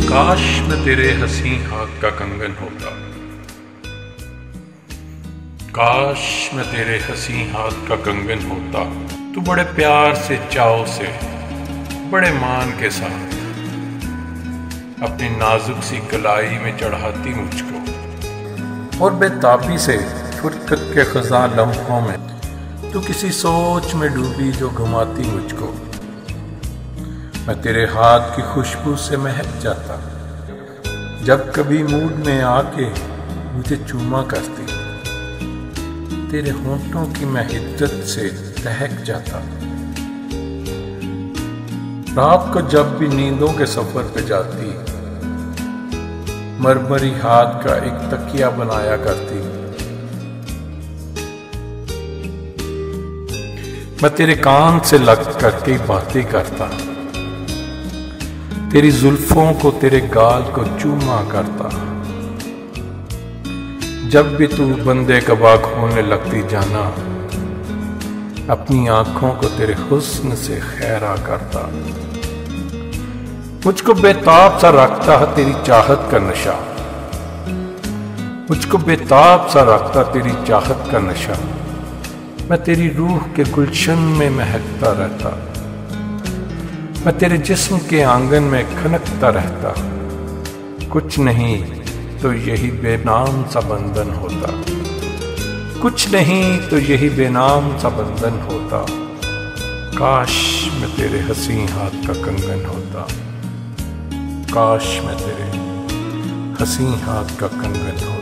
काश मैं तेरे हंसी हाथ का कंगन होता। काश मैं तेरे हंसी हाथ का कंगन होता। तू बड़े प्यार से, चाव से, बड़े मान के साथ अपनी नाजुक सी कलाई में चढ़ाती मुझको, और बेताबी से फुरकत के खज़ां लम्हों में तू किसी सोच में डूबी जो घुमाती मुझको। मैं तेरे हाथ की खुशबू से महक जाता, जब कभी मूड में आके मुझे चूमा करती। तेरे होंठों की मैं हिद्दत से दहक जाता। रात को जब भी नींदों के सफर पे जाती, मरमरी हाथ का एक तकिया बनाया करती। मैं तेरे कान से लग करके बातें करता, तेरी जुल्फों को, तेरे गाल को चूमा करता। जब भी तू बंदे कबाक होने लगती जाना, अपनी आंखों को तेरे हुस्न से खैरा करता। मुझको बेताब सा रखता है तेरी चाहत का नशा, मुझको बेताब सा रखता तेरी चाहत का नशा। मैं तेरी रूह के गुलशन में महकता रहता, मैं तेरे जिस्म के आंगन में खनकता रहता। कुछ नहीं तो यही बेनाम सा बंधन होता, कुछ नहीं तो यही बेनाम सा बंधन होता। काश मैं तेरे हंसी हाथ का कंगन होता। काश मैं तेरे हंसी हाथ का कंगन होता।